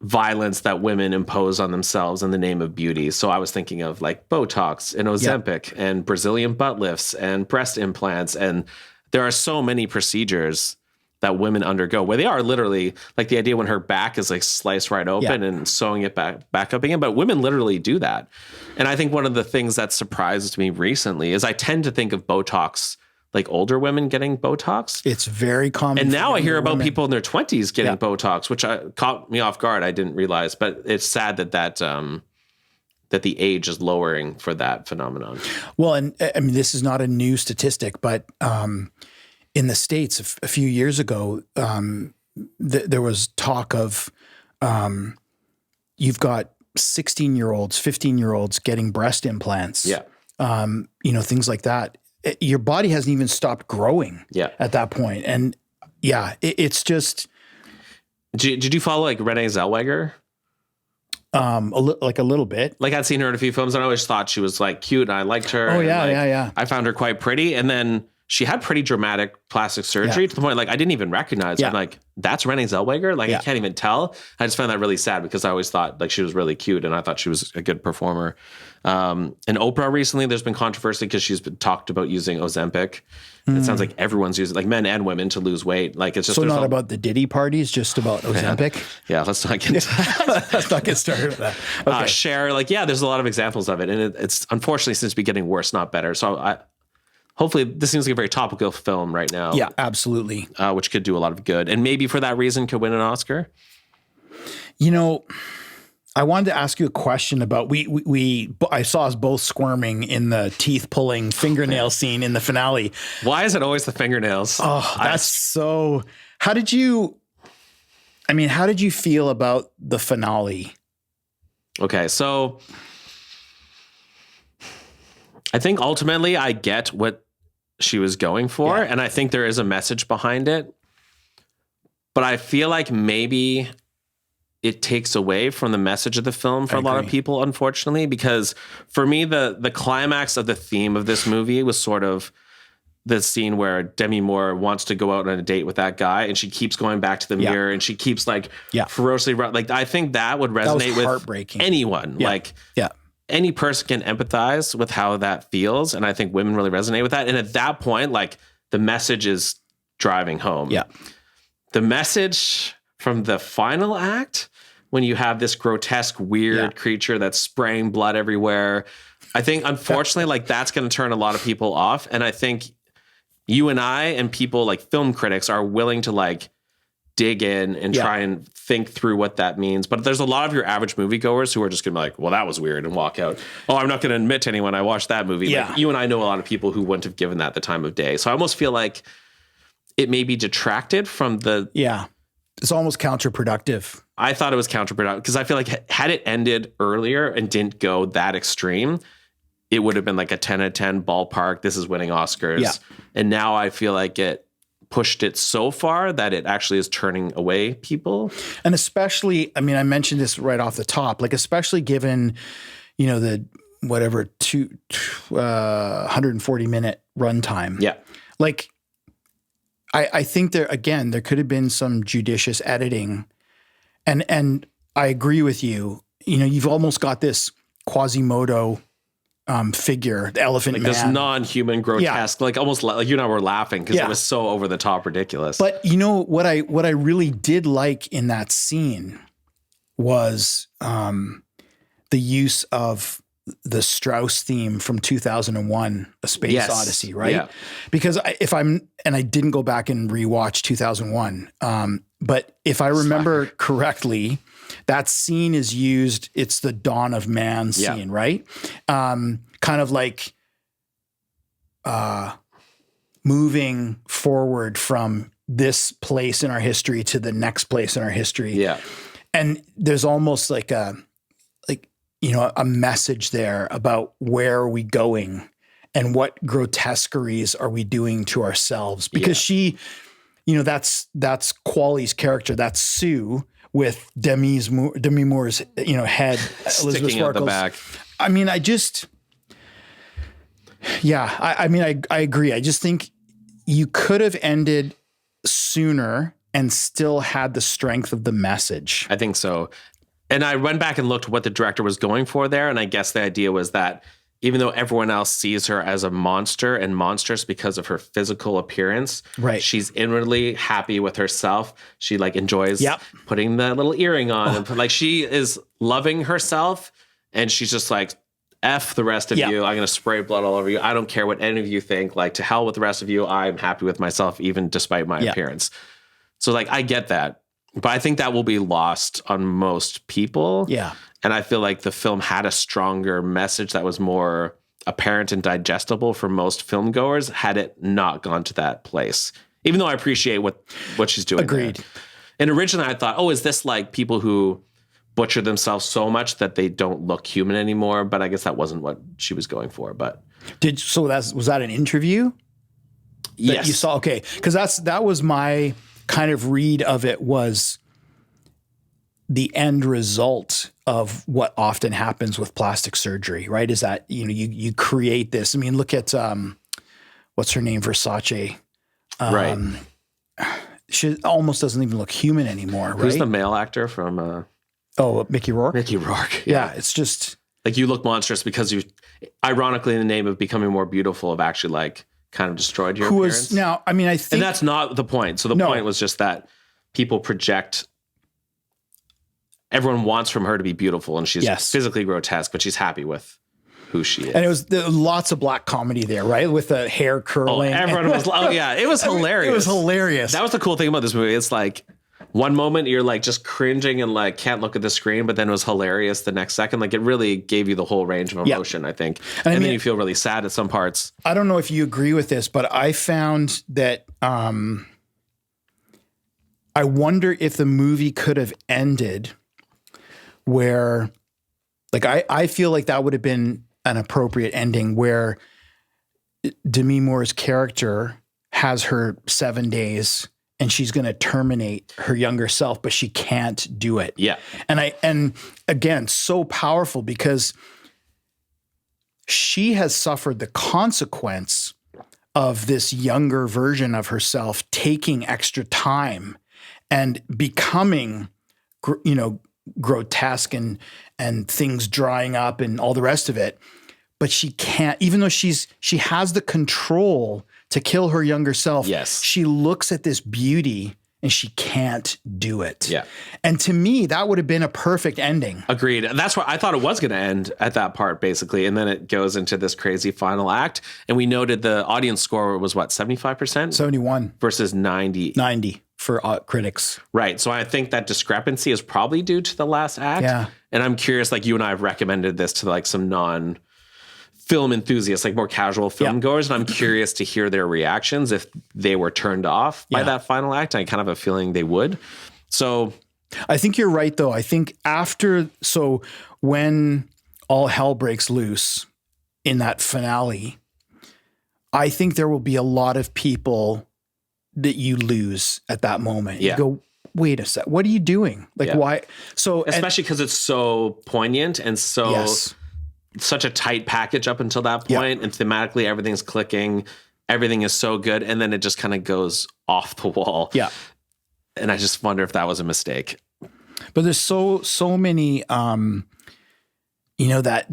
violence that women impose on themselves in the name of beauty. So I was thinking of like Botox and Ozempic and Brazilian butt lifts and breast implants. And there are so many procedures that women undergo where they are literally like the idea when her back is like sliced right open and sewing it back up again. But women literally do that. And I think one of the things that surprises me recently is I tend to think of Botox like older women getting Botox. It's very common. And now I hear about women. people in their 20s getting Botox, which caught me off guard. I didn't realize, but it's sad that that the age is lowering for that phenomenon. Well, and I mean, this is not a new statistic, but in the States a few years ago, there was talk of you've got 16-year-olds, 15-year-olds getting breast implants. Yeah. Things like that. Your body hasn't even stopped growing at that point. And it's just. Did you follow like Renee Zellweger? A little bit. Like I'd seen her in a few films and I always thought she was like cute and I liked her. Oh, and, yeah, like, yeah. I found her quite pretty. And then she had pretty dramatic plastic surgery to the point like I didn't even recognize her. I'm like, that's Renee Zellweger? Like I can't even tell. I just found that really sad because I always thought like she was really cute and I thought she was a good performer. And Oprah recently, there's been controversy because she's been talked about using Ozempic. It sounds like everyone's using like men and women to lose weight. Like it's just so not about the Diddy parties, just about Ozempic. Yeah, let's not get let's not get started with that. Okay. Share like there's a lot of examples of it, and it's unfortunately seems to be getting worse, not better. So hopefully this seems like a very topical film right now. Yeah, absolutely. Which could do a lot of good, and maybe for that reason could win an Oscar. I wanted to ask you a question about I saw us both squirming in the teeth pulling fingernail scene in the finale. Why is it always the fingernails? Oh, that's so. How did you feel about the finale? Okay, so I think ultimately I get what she was going for, and I think there is a message behind it. But I feel like maybe it takes away from the message of the film for a lot of people, unfortunately, because for me, the climax of the theme of this movie was sort of the scene where Demi Moore wants to go out on a date with that guy and she keeps going back to the mirror and she keeps like ferociously, like, I think that would resonate with anyone. Like, any person can empathize with how that feels. And I think women really resonate with that. And at that point, like the message is driving home. Yeah. The message from the final act, when you have this grotesque, weird creature that's spraying blood everywhere, I think, unfortunately, like that's going to turn a lot of people off. And I think you and I and people like film critics are willing to like dig in and try and think through what that means. But there's a lot of your average moviegoers who are just going to be like, well, that was weird and walk out. Oh, I'm not going to admit to anyone I watched that movie. Like, you and I know a lot of people who wouldn't have given that the time of day. So I almost feel like it may be detracted from the... Yeah. It's almost counterproductive. I thought it was counterproductive because I feel like had it ended earlier and didn't go that extreme, it would have been like a 10 out of 10 ballpark. This is winning Oscars. Yeah. And now I feel like it pushed it so far that it actually is turning away people. And especially, I mean, I mentioned this right off the top, like especially given, you know, the whatever 140 minute runtime. Yeah. Like, I think there could have been some judicious editing, and I agree with you. You know, you've almost got this Quasimodo figure, the elephant like man, this non-human grotesque, like almost like you and I were laughing because it was so over the top ridiculous. But you know what I really did like in that scene was the use of the Strauss theme from 2001, A Space Odyssey, right? Yeah. Because I didn't go back and rewatch 2001, but if I remember correctly, that scene is used. It's the Dawn of Man scene, right? Kind of like moving forward from this place in our history to the next place in our history. Yeah. And there's almost like a message there about where are we going and what grotesqueries are we doing to ourselves? Because she, you know, that's Qualley's character. That's Sue with Demi Moore's, you know, head sticking out the back. I mean, I agree. I just think you could have ended sooner and still had the strength of the message. I think so. And I went back and looked what the director was going for there. And I guess the idea was that even though everyone else sees her as a monster and monstrous because of her physical appearance, right, she's inwardly happy with herself. She like enjoys putting the little earring on. And like she is loving herself. And she's just like, F the rest of you. I'm going to spray blood all over you. I don't care what any of you think. Like, to hell with the rest of you. I'm happy with myself, even despite my appearance. So like, I get that. But I think that will be lost on most people. Yeah. And I feel like the film had a stronger message that was more apparent and digestible for most film goers had it not gone to that place. Even though I appreciate what she's doing. Agreed. There. And originally I thought, is this like people who butcher themselves so much that they don't look human anymore? But I guess that wasn't what she was going for. But was that an interview? Yes. You saw? Okay. Because that was my kind of read of it, was the end result of what often happens with plastic surgery, right? Is that, you know, you create this. I mean, look at what's her name, Versace. Right. She almost doesn't even look human anymore, right? Who's the male actor from Mickey Rourke? Mickey Rourke. Yeah, it's just like you look monstrous because you, ironically, in the name of becoming more beautiful, have actually like kind of destroyed your appearance. Now, I mean, I think... And that's not the point. So the point was just that people project... Everyone wants from her to be beautiful, and she's physically grotesque, but she's happy with who she is. And it was lots of black comedy there, right? With the hair curling. Everyone was... it was hilarious. It was hilarious. That was the cool thing about this movie. It's like... One moment you're like just cringing and like can't look at the screen, but then it was hilarious the next second. Like it really gave you the whole range of emotion, I think. And then you feel really sad at some parts. I don't know if you agree with this, but I found that I wonder if the movie could have ended where, like, I feel like that would have been an appropriate ending where Demi Moore's character has her 7 days and she's going to terminate her younger self, but she can't do it. Yeah. And again, so powerful because she has suffered the consequence of this younger version of herself taking extra time and becoming, grotesque and things drying up and all the rest of it. But she can't, even though she has the control to kill her younger self. Yes. She looks at this beauty and she can't do it. Yeah. And to me, that would have been a perfect ending. Agreed. That's why I thought it was going to end at that part, basically. And then it goes into this crazy final act. And we noted the audience score was what, 75%? 71. Versus 90. 90 for critics. Right. So I think that discrepancy is probably due to the last act. Yeah. And I'm curious, like you and I have recommended this to like some non-film enthusiasts, like more casual film goers. And I'm curious to hear their reactions if they were turned off by that final act. I kind of have a feeling they would. So I think you're right, though. I think when all hell breaks loose in that finale, I think there will be a lot of people that you lose at that moment. Yeah. You go, wait a sec, what are you doing? Like, why? So, especially because it's so poignant and so such a tight package up until that point, and thematically everything's clicking. everything is so good, and then it just kind of goes off the wall. Yeah. And I just wonder if that was a mistake. But there's so many, that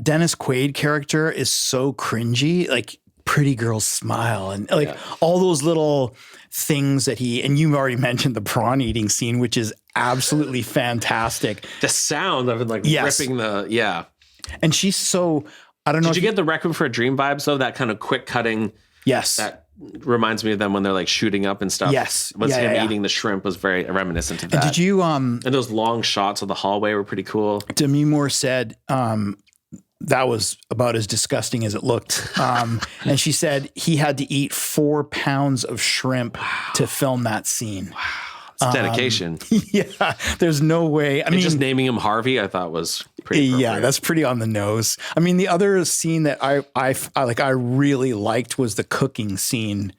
Dennis Quaid character is so cringy, like Pretty Girl Smile and like all those little things that and you already mentioned the prawn eating scene, which is absolutely fantastic. The sound of it, like ripping And she's so, I don't know. Did you get the Requiem for a Dream vibes though? That kind of quick cutting. Yes. That reminds me of them when they're like shooting up and stuff. Yes. Was him eating the shrimp was very reminiscent of that. And did you, and those long shots of the hallway were pretty cool. Demi Moore said, that was about as disgusting as it looked. And she said he had to eat 4 pounds of shrimp to film that scene. Wow. It's dedication. Yeah. There's no way. I mean, just naming him Harvey, I thought was pretty appropriate. Yeah, that's pretty on the nose. I mean, the other scene that I really liked was the cooking scene.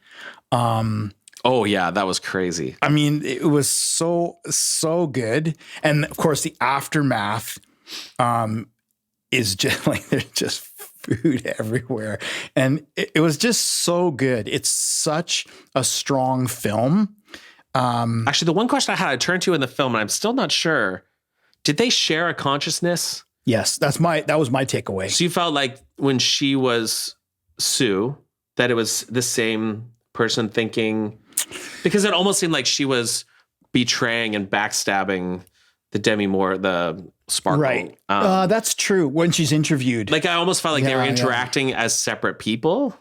Oh yeah, that was crazy. I mean, it was so good. And of course the aftermath, is just like there's just food everywhere. And it was just so good. It's such a strong film. Actually, the one question I turned to in the film, and I'm still not sure, did they share a consciousness? Yes, that was my takeaway. So you felt like when she was Sue, that it was the same person thinking, because it almost seemed like she was betraying and backstabbing the Demi Moore, the Sparkle. Right. That's true. When she's interviewed. Like I almost felt like they were interacting as separate people.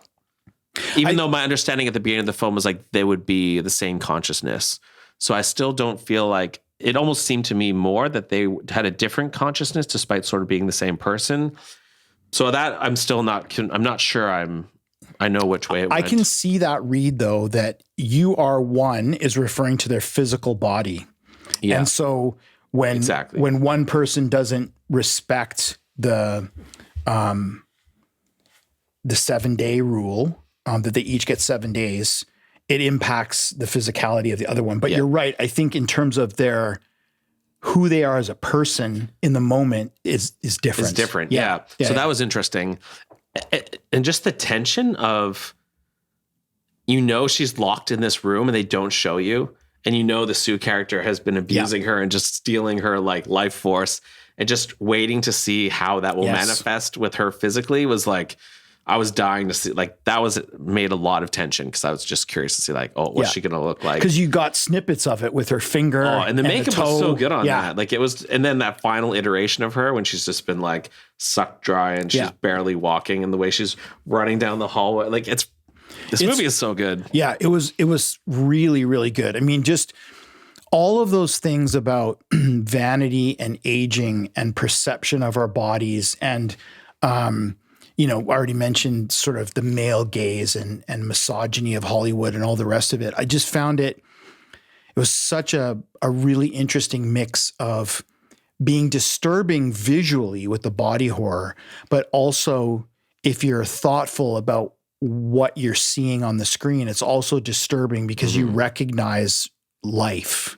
Even though my understanding at the beginning of the film was like they would be the same consciousness. So I still don't feel like, it almost seemed to me more that they had a different consciousness despite sort of being the same person. So that I'm not sure I know which way it went. I can see that read though, that you are one is referring to their physical body. Yeah. And so when one person doesn't respect the 7-day rule, that they each get 7 days, it impacts the physicality of the other one. But you're right. I think in terms of who they are as a person in the moment is different. It's different. Yeah. So that was interesting. And just the tension of, she's locked in this room and they don't show you. And the Sue character has been abusing her and just stealing her like life force, and just waiting to see how that will manifest with her physically was like, I was dying to see, like made a lot of tension because I was just curious to see like, what's she going to look like? Because you got snippets of it with her finger. Oh, and the makeup was so good on that. Like it was, and then that final iteration of her when she's just been like sucked dry and she's barely walking, and the way she's running down the hallway, like this movie is so good. Yeah, it was really, really good. I mean, just all of those things about vanity and aging and perception of our bodies, and I already mentioned sort of the male gaze and misogyny of Hollywood and all the rest of it. I just found it was such a really interesting mix of being disturbing visually with the body horror, but also if you're thoughtful about what you're seeing on the screen, it's also disturbing because you recognize life.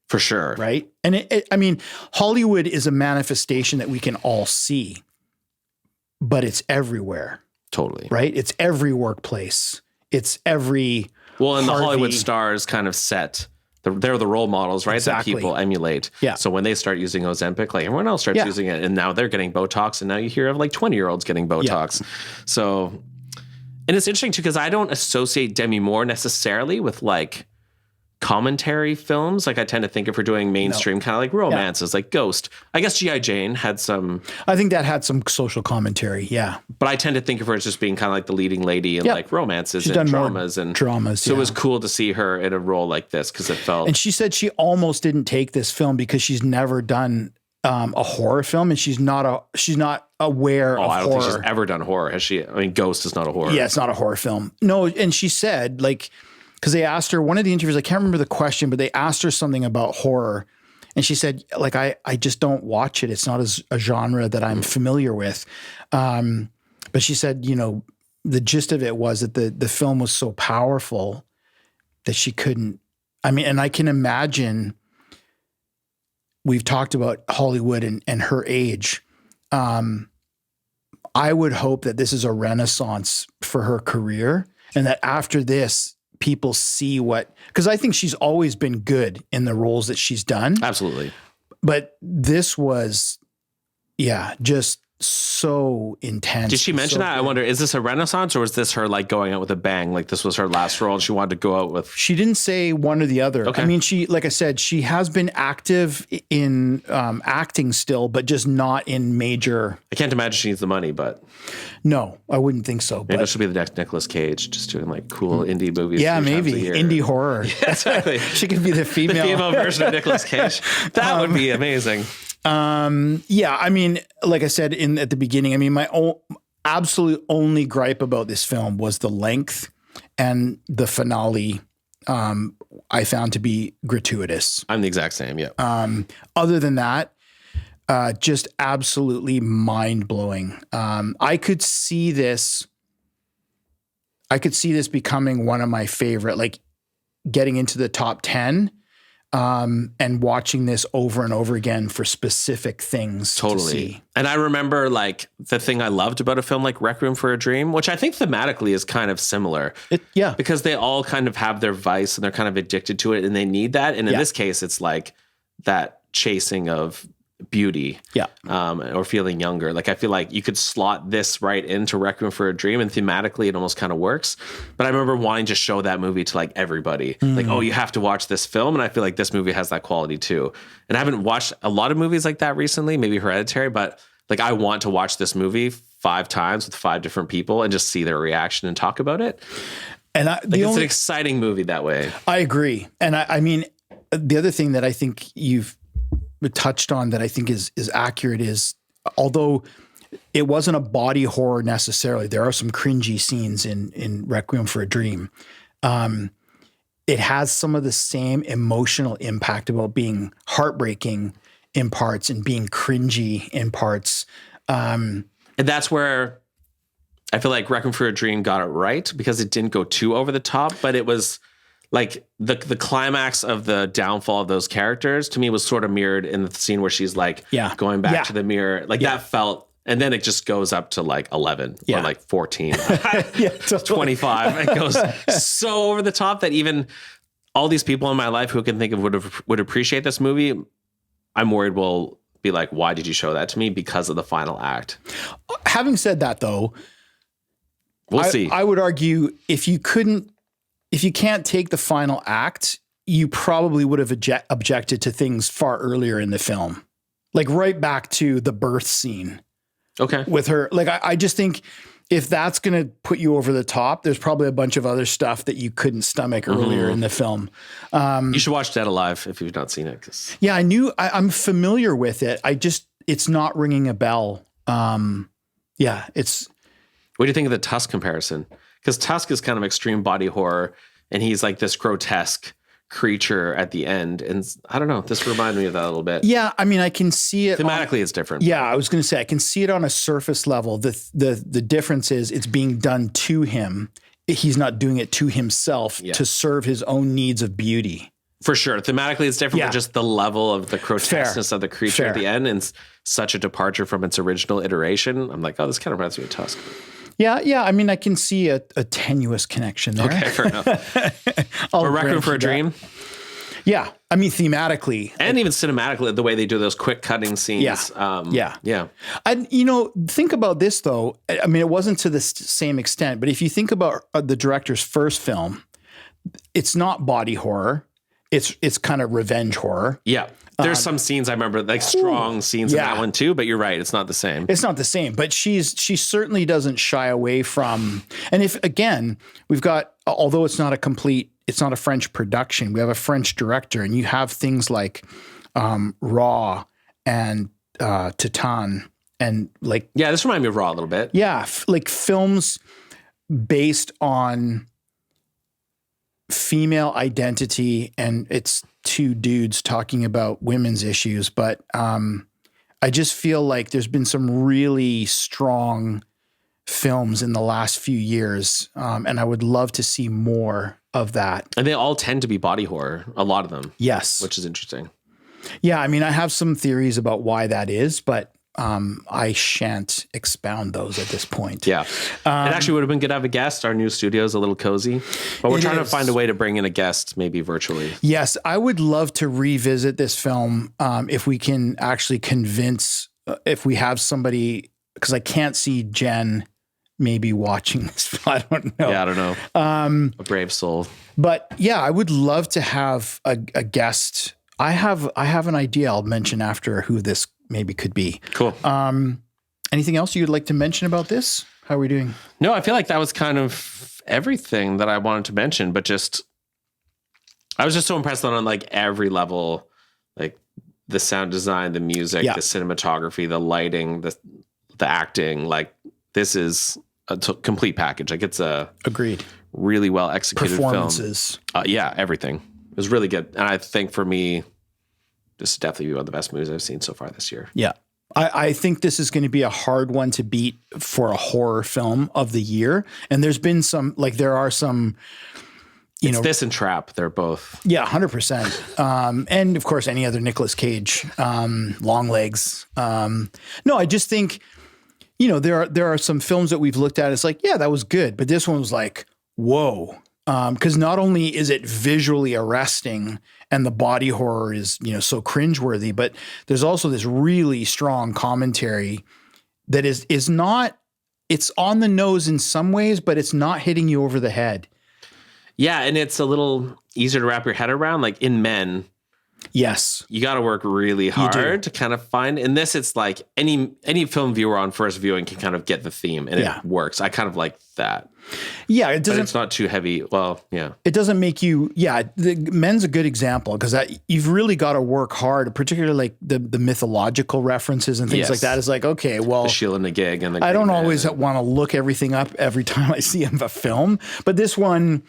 For sure. Right? And I mean, Hollywood is a manifestation that we can all see, but it's everywhere. Totally. Right? It's every workplace. It's every and the Hollywood stars kind of set. They're the role models, right? Exactly. That people emulate. Yeah. So when they start using Ozempic, like everyone else starts using it, and now they're getting Botox, and now you hear of like 20-year-olds getting Botox. Yeah. So, and it's interesting too, because I don't associate Demi Moore necessarily with like commentary films. Like I tend to think of her doing mainstream kind of like romances, like Ghost. I guess G.I. Jane had some. I think that had some social commentary. Yeah. But I tend to think of her as just being kind of like the leading lady in like romances. She's and dramas. So it was cool to see her in a role like this because it felt. And she said she almost didn't take this film because she's never done a horror film, and she's not aware of horror. I don't think she's ever done horror, has she? I mean, Ghost is not a horror. Yeah, it's not a horror film. No, and she said like, because they asked her, one of the interviews, I can't remember the question, but they asked her something about horror. And she said, like, I just don't watch it. It's not a genre that I'm familiar with. But she said, the gist of it was that the film was so powerful that she couldn't, and I can imagine, we've talked about Hollywood and her age. I would hope that this is a renaissance for her career. and that after this, people see because I think she's always been good in the roles that she's done. Absolutely. But this was, just so intense. Did she mention that? Good. I wonder, is this a renaissance or is this her like going out with a bang? Like this was her last role and she wanted to go out with. She didn't say one or the other. Okay. I mean, like I said, she has been active in acting still, but just not in major. I can't imagine she needs the money, but. No, I wouldn't think so. Maybe she'll be the next Nicolas Cage, just doing like cool indie movies. Yeah, maybe indie horror. Yeah, exactly. She could be the female version of Nicolas Cage. That would be amazing. I mean, like I said at the beginning, I mean, my absolute only gripe about this film was the length and the finale. I found to be gratuitous. I'm the exact same. Yeah. Other than that, just absolutely mind blowing. I could see this becoming one of my favorite, like getting into the top 10. And watching this over and over again for specific things. Totally. To see. And I remember like the thing I loved about a film like Requiem for a Dream, which I think thematically is kind of similar. Because they all kind of have their vice and they're kind of addicted to it and they need that. And in this case, it's like that chasing of beauty. Or feeling younger. Like I feel like you could slot this right into Requiem for a Dream and thematically it almost kind of works. But I remember wanting to show that movie to like everybody. Like, oh, you have to watch this film. And I feel like this movie has that quality too. And I haven't watched a lot of movies like that recently, maybe Hereditary, but like I want to watch this movie 5 times with 5 different people and just see their reaction and talk about it. And it's an exciting movie that way. I agree. And I mean, the other thing that I think you've touched on that I think is accurate is, although it wasn't a body horror necessarily, there are some cringy scenes in Requiem for a Dream. It has some of the same emotional impact about being heartbreaking in parts and being cringy in parts. And that's where I feel like Requiem for a Dream got it right because it didn't go too over the top, but it was like the climax of the downfall of those characters to me was sort of mirrored in the scene where she's like going back to the mirror. Like that felt, and then it just goes up to like 11 or like 14, 25. It goes so over the top that even all these people in my life who can think of would appreciate this movie, I'm worried will be like, why did you show that to me? Because of the final act. Having said that though, we'll see. I would argue if you can't take the final act, you probably would have objected to things far earlier in the film. Like right back to the birth scene. Okay. With her. Like, I just think if that's going to put you over the top, there's probably a bunch of other stuff that you couldn't stomach earlier in the film. You should watch Dead Alive if you've not seen it. Yeah, I'm familiar with it. It's not ringing a bell. What do you think of the Tusk comparison? Because Tusk is kind of extreme body horror, and he's like this grotesque creature at the end. And I don't know, this reminded me of that a little bit. Yeah, I mean, I can see it. Thematically, it's different. Yeah, I was going to say, I can see it on a surface level. The difference is it's being done to him. He's not doing it to himself to serve his own needs of beauty. For sure. Thematically, it's different, but just the level of the grotesqueness of the creature at the end and such a departure from its original iteration. I'm like, oh, this kind of reminds me of Tusk. Yeah. I mean, I can see a tenuous connection there. Okay, fair enough. Or Requiem for a Dream. Yeah. I mean, thematically. And even cinematically, the way they do those quick cutting scenes. Yeah. And, think about this, though. I mean, it wasn't to the same extent, but if you think about the director's first film, it's not body horror. It's kind of revenge horror. Yeah. There's some scenes I remember, like strong scenes in that one too, but you're right. It's not the same. It's not the same, but she certainly doesn't shy away from, and if, again, we've got, although it's not a French production, we have a French director, and you have things like Raw and Titan and like. Yeah, this reminds me of Raw a little bit. Yeah. Like films based on female identity, and it's two dudes talking about women's issues, but I just feel like there's been some really strong films in the last few years, and I would love to see more of that. And they all tend to be body horror, a lot of them. Yes. Which is interesting. Yeah, I mean, I have some theories about why that is, but I shan't expound those at this point. Yeah. It actually would have been good to have a guest. Our new studio is a little cozy, but we're trying to find a way to bring in a guest, maybe virtually. Yes, I would love to revisit this film if we can actually convince, if we have somebody, because I can't see Jen maybe watching this. I don't know. Yeah, I don't know. A brave soul. But yeah, I would love to have a guest. I have an idea I'll mention after who this maybe could be. Cool. Anything else you'd like to mention about this? How are we doing? No, I feel like that was kind of everything that I wanted to mention, but I was just so impressed on like every level, like the sound design, the music, the cinematography, the lighting, the acting. Like this is a complete package. Like it's a agreed, really well executed performances. Film. Yeah, everything. It was really good. And I think for me, this is definitely one of the best movies I've seen so far this year. Yeah. I think this is going to be a hard one to beat for a horror film of the year. And there are some, this and Trap. They're both. Yeah, 100%. And of course, any other Nicolas Cage, Long Legs. No, I just think, there are some films that we've looked at. It's like, yeah, that was good. But this one was like, whoa. Because not only is it visually arresting and the body horror is, so cringeworthy, but there's also this really strong commentary that is not, it's on the nose in some ways, but it's not hitting you over the head. Yeah. And it's a little easier to wrap your head around. Like in Men, yes, you got to work really hard to kind of find. In this, it's like any film viewer on first viewing can kind of get the theme and it works. I kind of like that. Yeah, it doesn't. But it's not too heavy. Well, yeah, it doesn't make you. Yeah, the Men's a good example because you've really got to work hard, particularly like the mythological references and things like that. Is like, okay, well, the Sheila and the Gig and the. I don't always want to look everything up every time I see a film, but this one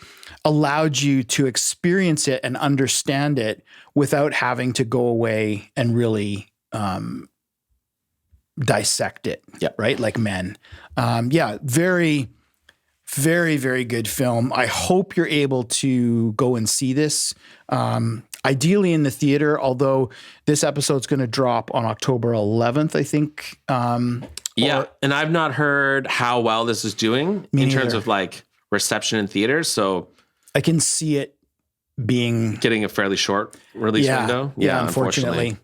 allowed you to experience it and understand it without having to go away and really dissect it. Yeah, right. Like Men. Very. Very, very good film. I hope you're able to go and see this. Ideally in the theater, although this episode's going to drop on October 11th, I think. And I've not heard how well this is doing in terms of like reception in theaters. So I can see it getting a fairly short release window. Yeah, unfortunately.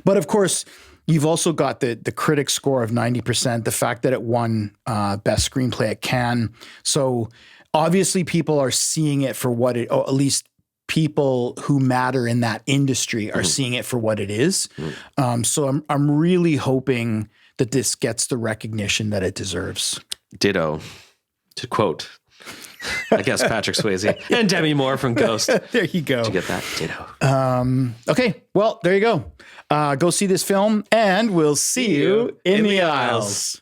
But of course, you've also got the critic score of 90%, the fact that it won Best Screenplay at Cannes. So obviously people are seeing it for what it, or at least people who matter in that industry are seeing it for what it is. So I'm really hoping that this gets the recognition that it deserves. Ditto, to quote, I guess, Patrick Swayze and Demi Moore from Ghost. There you go. Did you get that? Ditto. Okay, well, there you go. Go see this film, and we'll see you in the aisles.